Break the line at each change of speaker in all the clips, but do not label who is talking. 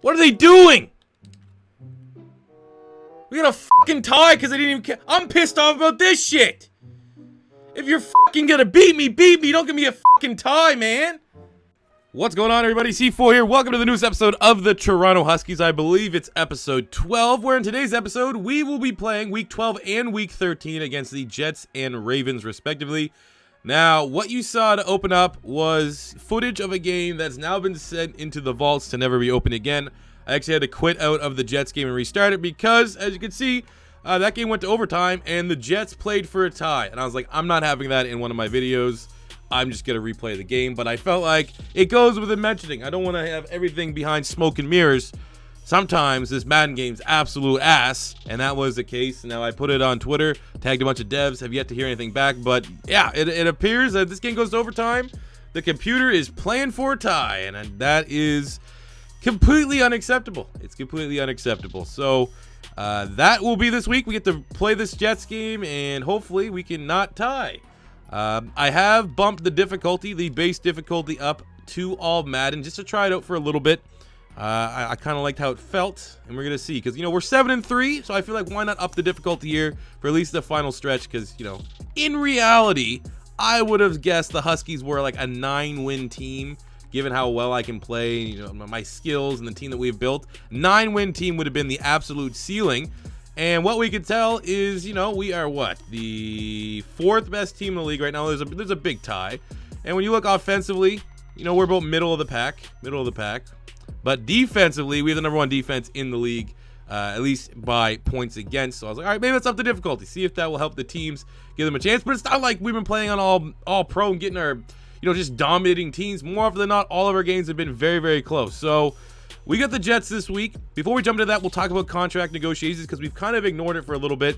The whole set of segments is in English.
What are they doing? We got a fucking tie because I didn't even care. I'm pissed off about this shit. If you're fucking gonna beat me, beat me. Don't give me a fucking tie, man. What's going on, everybody? C4 here. Welcome to the newest episode of the Toronto Huskies. I believe it's episode 12, where in today's episode, we will be playing Week 12 and Week 13 against the Jets and Ravens, respectively. Now, what you saw to open up was footage of a game that's now been sent into the vaults to never be opened again. I actually had to quit out of the Jets game and restart it because, as you can see, that game went to overtime and the Jets played for a tie. And I was like, I'm not having that in one of my videos. I'm just going to replay the game. But I felt like it goes with the mentioning. I don't want to have everything behind smoke and mirrors. Sometimes this Madden game's absolute ass, and that was the case. Now, I put it on Twitter, tagged a bunch of devs, have yet to hear anything back. But yeah, it appears that this game goes to overtime. The computer is playing for a tie, and that is completely unacceptable. It's completely unacceptable. So that will be this week. We get to play this Jets game, and hopefully we can not tie. I have bumped the difficulty, the base difficulty, up to all Madden just to try it out for a little bit. I kind of liked how it felt, and we're going to see. Because, you know, we're 7-3, so I feel like why not up the difficulty here for at least the final stretch? Because, you know, in reality, I would have guessed the Huskies were like a 9-win team. Given how well I can play, you know, my skills and the team that we've built, 9-win team would have been the absolute ceiling. And what we could tell is, you know, we are what? The 4th best team in the league right now. There's a big tie. And when you look offensively, you know, we're about middle of the pack. But defensively, we have the number 1 defense in the league, at least by points against. So I was like, all right, maybe let's up the difficulty. See if that will help the teams, give them a chance. But it's not like we've been playing on all pro and getting our, you know, just dominating teams. More often than not, all of our games have been very, very close. So we got the Jets this week. Before we jump into that, we'll talk about contract negotiations because we've kind of ignored it for a little bit.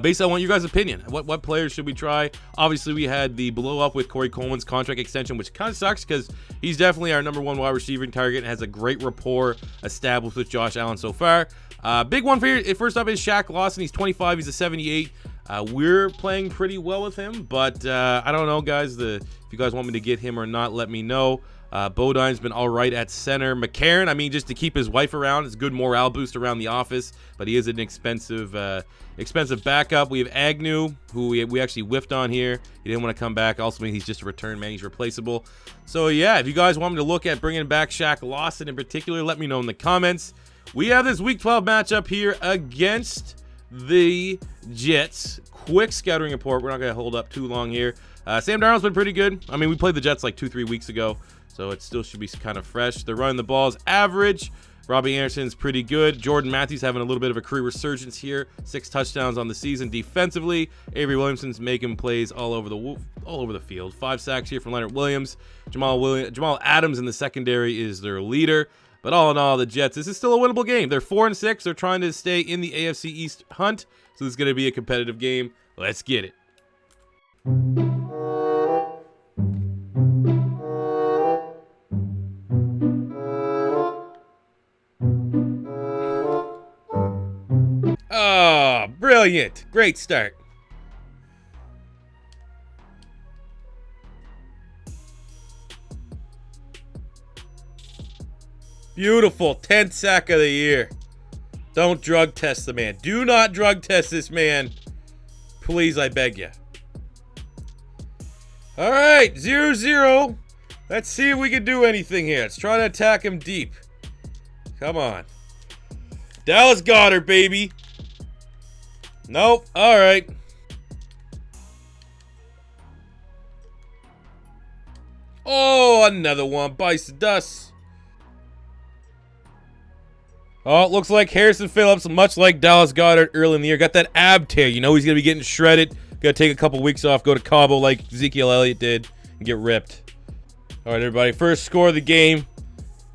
Basically, I want your guys' opinion. What players should we try? Obviously, we had the blow up with Corey Coleman's contract extension, which kind of sucks because he's definitely our number 1 wide receiving target and has a great rapport established with Josh Allen so far. Big one for you. First up is Shaq Lawson. He's 25. He's a 78. We're playing pretty well with him, but I don't know, guys. If you guys want me to get him or not, let me know. Bodine's been all right at center. McCarron, I mean, just to keep his wife around, it's a good morale boost around the office, but he is an expensive backup. We have Agnew, who we actually whiffed on here. He didn't want to come back. Ultimately, he's just a return man. He's replaceable. So, yeah, if you guys want me to look at bringing back Shaq Lawson in particular, let me know in the comments. We have this Week 12 matchup here against the Jets. Quick scouting report. We're not going to hold up too long here. Sam Darnold's been pretty good. I mean, we played the Jets like 2-3 weeks ago, so it still should be kind of fresh. They're running the balls average. Robbie Anderson's pretty good. Jordan Matthews having a little bit of a career resurgence here. 6 touchdowns on the season. Defensively, Avery Williamson's making plays all over the field. 5 sacks here from Leonard Williams. Jamal Adams in the secondary is their leader. But all in all, the Jets, this is still a winnable game. They're 4-6. They're trying to stay in the AFC East hunt. So this is going to be a competitive game. Let's get it. Oh, brilliant. Great start. Beautiful. 10th sack of the year. Don't drug test the man. Do not drug test this man. Please, I beg you. All right, 0-0. Let's see if we can do anything here. Let's try to attack him deep. Come on. Dallas Goedert, baby. Nope. All right. Oh, another one. Bites the dust. Oh, it looks like Harrison Phillips, much like Dallas Goedert early in the year, got that ab tear. You know he's going to be getting shredded. Got to take a couple weeks off, go to Cabo like Ezekiel Elliott did, and get ripped. All right, everybody. First score of the game.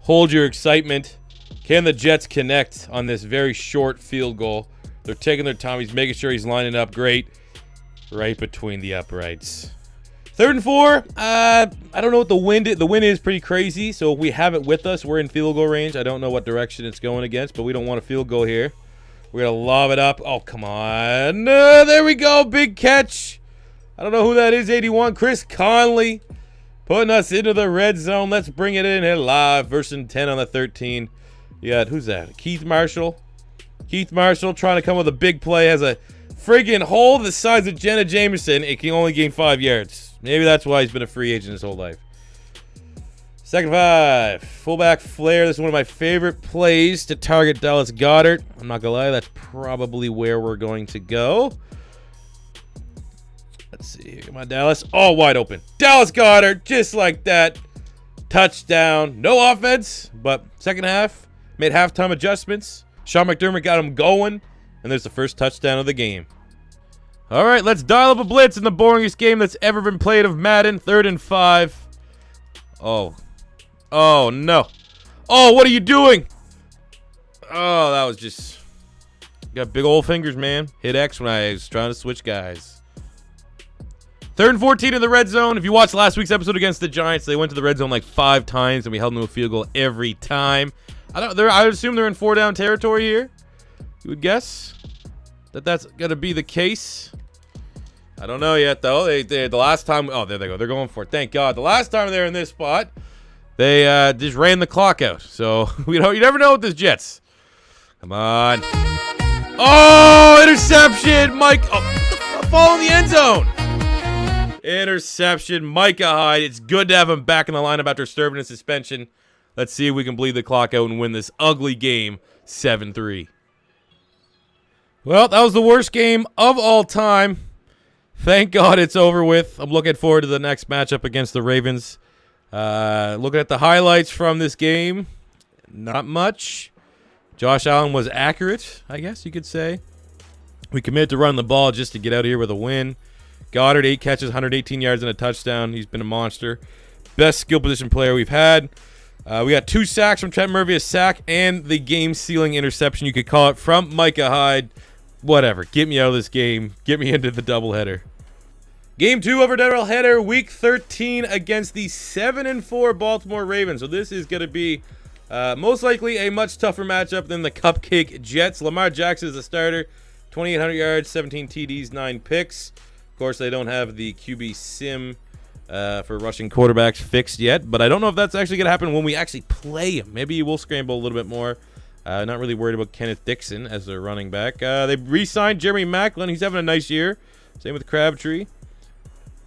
Hold your excitement. Can the Jets connect on this very short field goal? They're taking their time. He's making sure he's lining up great right between the uprights. 3rd and 4. I don't know what the wind is. The wind is pretty crazy, so if we have it with us, we're in field goal range. I don't know what direction it's going against, but we don't want a field goal here. We're going to lob it up. Oh, come on. There we go. Big catch. I don't know who that is. 81. Chris Conley putting us into the red zone. Let's bring it in here live. 1st and 10 on the 13. You got, who's that? Keith Marshall. Keith Marshall trying to come with a big play. Has a friggin' hole the size of Jenna Jameson. It can only gain 5 yards. Maybe that's why he's been a free agent his whole life. 2nd 5. Fullback flare. This is one of my favorite plays to target Dallas Goedert. I'm not going to lie. That's probably where we're going to go. Let's see. Come on, Dallas. Oh, wide open. Dallas Goedert. Just like that. Touchdown. No offense, but second half. Made halftime adjustments. Sean McDermott got him going. And there's the first touchdown of the game. All right, let's dial up a blitz in the boringest game that's ever been played of Madden. 3rd and 5. Oh. Oh, no. Oh, what are you doing? Oh, that was just... Got big old fingers, man. Hit X when I was trying to switch guys. 3rd and 14 in the red zone. If you watched last week's episode against the Giants, they went to the red zone like 5 times, and we held them to a field goal every time. I would assume they're in 4-down territory here. You would guess that that's going to be the case. I don't know yet, though. They the last time... Oh, there they go. They're going for it. Thank God. The last time they were in this spot... They just ran the clock out. So, you never know with the Jets. Come on. Oh, interception. Mike. Oh, fall in the end zone. Interception. Micah Hyde. It's good to have him back in the lineup after serving a suspension. Let's see if we can bleed the clock out and win this ugly game 7-3. Well, that was the worst game of all time. Thank God it's over with. I'm looking forward to the next matchup against the Ravens. Looking at the highlights from this game, not much. Josh Allen was accurate, I guess you could say. We committed to run the ball just to get out of here with a win. Goddard, 8 catches, 118 yards and a touchdown. He's been a monster. Best skill position player we've had. We got 2 sacks from Trent Murphy, a sack, and the game-sealing interception, you could call it, from Micah Hyde. Whatever. Get me out of this game. Get me into the doubleheader. Game 2 of our doubleheader, Week 13 against the 7-4 Baltimore Ravens. So this is going to be most likely a much tougher matchup than the Cupcake Jets. Lamar Jackson is the starter, 2,800 yards, 17 TDs, 9 picks. Of course, they don't have the QB sim for rushing quarterbacks fixed yet, but I don't know if that's actually going to happen when we actually play him. Maybe he will scramble a little bit more. Not really worried about Kenneth Dixon as their running back. They re-signed Jeremy Maclin. He's having a nice year. Same with Crabtree.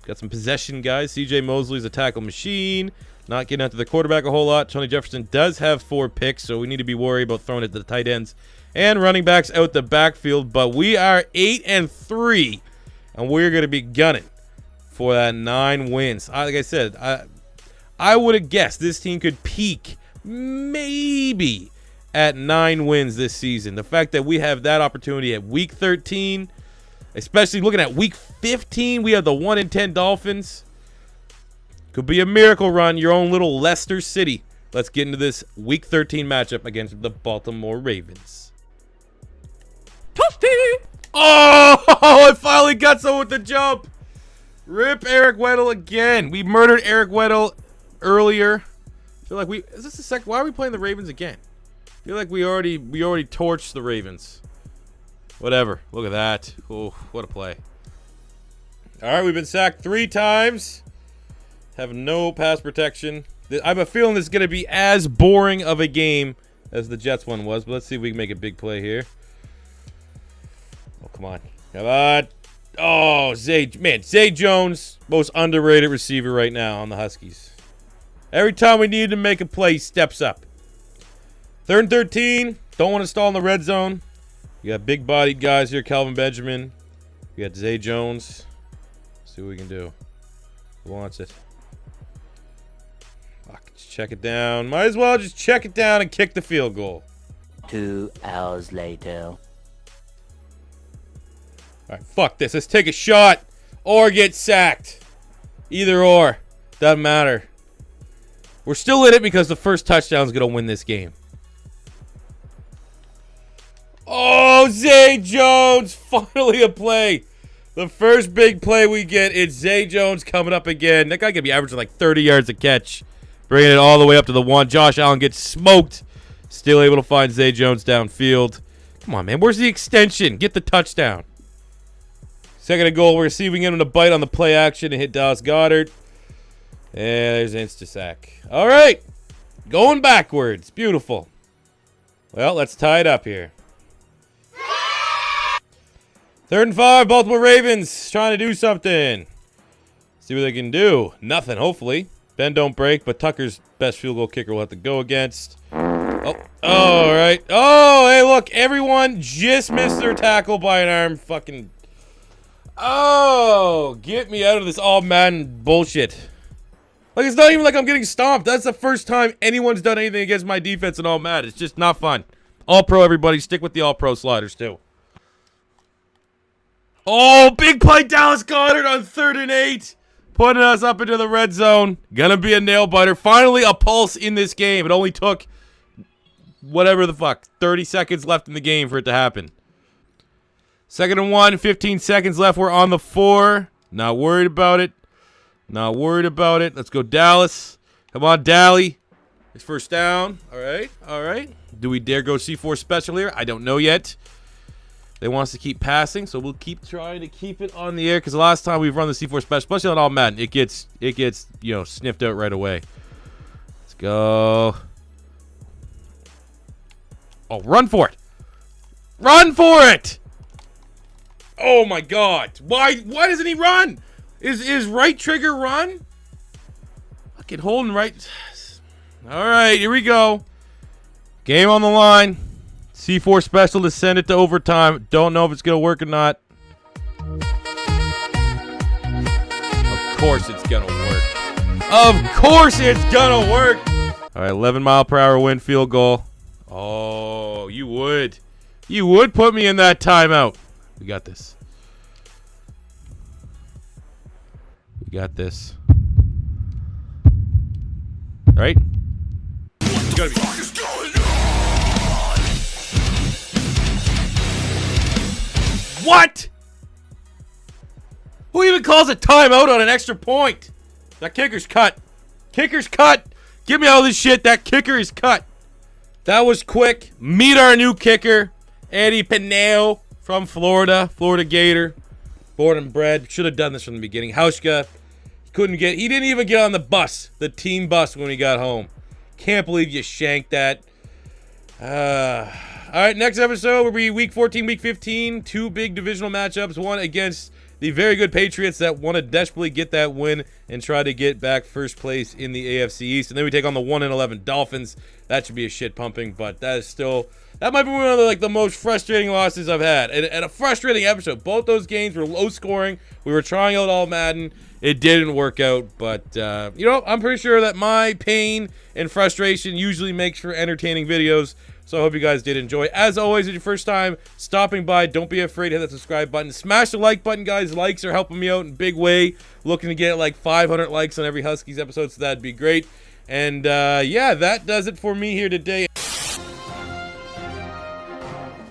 Got some possession guys. C.J. Mosley's a tackle machine. Not getting out to the quarterback a whole lot. Tony Jefferson does have 4 picks, so we need to be worried about throwing it to the tight ends and running backs out the backfield. But we are 8-3, and we're going to be gunning for that 9 wins. Like I said, I would have guessed this team could peak maybe at 9 wins this season. The fact that we have that opportunity at Week 13... Especially looking at Week 15, we have the 1-10 Dolphins. Could be a miracle run, your own little Leicester City. Let's get into this Week 13 matchup against the Baltimore Ravens. Toasty! Oh, it finally got someone with the jump. Rip Eric Weddle again. We murdered Eric Weddle earlier. I feel like is this the second? Why are we playing the Ravens again? I feel like we already torched the Ravens. Whatever. Look at that. Oh, what a play. All right, we've been sacked 3 times. Have no pass protection. I have a feeling this is going to be as boring of a game as the Jets one was. But let's see if we can make a big play here. Oh, come on. Come on. Oh, Zay Jones, most underrated receiver right now on the Huskies. Every time we need to make a play, he steps up. 3rd and 13. Don't want to stall in the red zone. You got big-bodied guys here. Calvin Benjamin. We got Zay Jones. Let's see what we can do. Who wants it? Fuck, just check it down. Might as well just check it down and kick the field goal.
2 hours later.
All right, fuck this. Let's take a shot or get sacked. Either or. Doesn't matter. We're still in it because the first touchdown is going to win this game. Oh, Zay Jones. Finally a play. The first big play we get, it's Zay Jones coming up again. That guy could be averaging like 30 yards a catch. Bringing it all the way up to the 1. Josh Allen gets smoked. Still able to find Zay Jones downfield. Come on, man. Where's the extension? Get the touchdown. Second and goal. We're going to see if we can get him to bite on the play action and hit Dallas Goedert. And there's an insta-sack. All right. Going backwards. Beautiful. Well, let's tie it up here. 3rd and 5. Baltimore Ravens trying to do something. See what they can do. Nothing, hopefully. Bend don't break, but Tucker's best field goal kicker will have to go against. Oh, all right. Oh, hey, look. Everyone just missed their tackle by an arm. Fucking. Oh, get me out of this all Madden bullshit. Like, it's not even like I'm getting stomped. That's the first time anyone's done anything against my defense in all Madden. It's just not fun. All-pro, everybody. Stick with the all-pro sliders, too. Oh, big play Dallas Goedert on 3rd and 8. Putting us up into the red zone. Gonna be a nail-biter. Finally, a pulse in this game. It only took, whatever the fuck, 30 seconds left in the game for it to happen. 2nd and 1, 15 seconds left. We're on the 4. Not worried about it. Not worried about it. Let's go Dallas. Come on, Dally. It's first down. All right. All right. Do we dare go C4 special here? I don't know yet. They want us to keep passing, so we'll keep trying to keep it on the air because the last time we've run the C4 special, especially on all Madden, it gets sniffed out right away. Let's go. Oh, run for it. Run for it. Oh my God. Why doesn't he run? Is right trigger run? Fucking holding right. All right, here we go. Game on the line. C4 special to send it to overtime. Don't know if it's going to work or not. Of course it's going to work. Of course it's going to work. All right, 11-mile-per-hour wind field goal. Oh, you would. You would put me in that timeout. We got this. We got this. All right? It's gotta be. What? Who even calls a timeout on an extra point? That kicker's cut. Kicker's cut. Get me out of this shit. That kicker is cut. That was quick. Meet our new kicker, Eddie Pineo from Florida. Florida Gator. Born and bred. Should have done this from the beginning. Hauschka couldn't get. He didn't even get on the bus, the team bus, when he got home. Can't believe you shanked that. All right, next episode will be Week 14, Week 15. 2 big divisional matchups. One against the very good Patriots that want to desperately get that win and try to get back first place in the AFC East. And then we take on the 1-11 Dolphins. That should be a shit pumping, but that is still, that might be one of the most frustrating losses I've had. And a frustrating episode. Both those games were low scoring. We were trying out all Madden. It didn't work out, but I'm pretty sure that my pain and frustration usually makes for entertaining videos. So I hope you guys did enjoy. As always, if it's your first time stopping by, don't be afraid to hit that subscribe button. Smash the like button, guys. Likes are helping me out in a big way. Looking to get like 500 likes on every Huskies episode, so that'd be great. And yeah, that does it for me here today.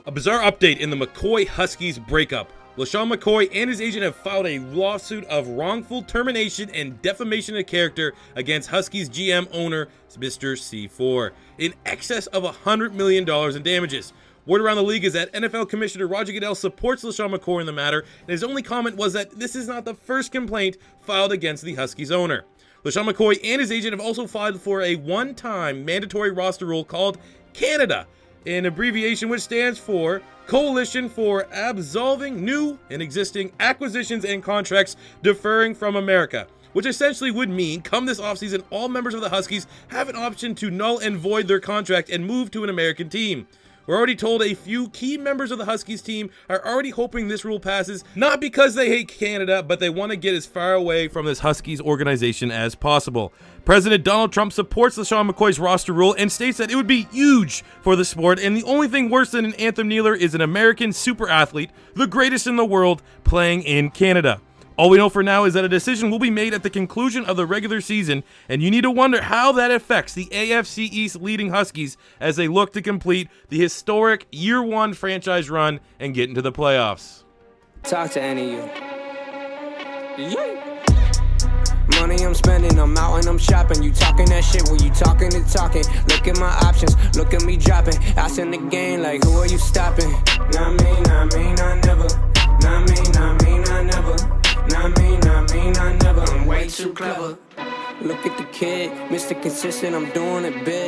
A bizarre update in the McCoy Huskies breakup. LaShawn McCoy and his agent have filed a lawsuit of wrongful termination and defamation of character against Huskies GM owner Mr. C4 in excess of $100 million in damages. Word around the league is that NFL Commissioner Roger Goodell supports LaShawn McCoy in the matter, and his only comment was that this is not the first complaint filed against the Huskies owner. LaShawn McCoy and his agent have also filed for a one-time mandatory roster rule called Canada, an abbreviation which stands for Coalition for Absolving New and Existing Acquisitions and Contracts Deferring from America, which essentially would mean, come this offseason, all members of the Huskies have an option to null and void their contract and move to an American team. We're already told a few key members of the Huskies team are already hoping this rule passes, not because they hate Canada, but they want to get as far away from this Huskies organization as possible. President Donald Trump supports LaShawn McCoy's roster rule and states that it would be huge for the sport, and the only thing worse than an Anthem kneeler is an American super athlete, the greatest in the world, playing in Canada. All we know for now is that a decision will be made at the conclusion of the regular season, and you need to wonder how that affects the AFC East leading Huskies as they look to complete the historic Year 1 franchise run and get into the playoffs.
Talk to any of you. money I'm spending, I'm out and I'm shopping. You talking that shit, well you talking to talking. Look at my options, look at me dropping. Ass in the game, like who are you stopping? Not me, not me, not never. Not me, not me, not never. Not me, not me, not never. I'm way too clever. Look at the kid, Mr. Consistent, I'm doing it big.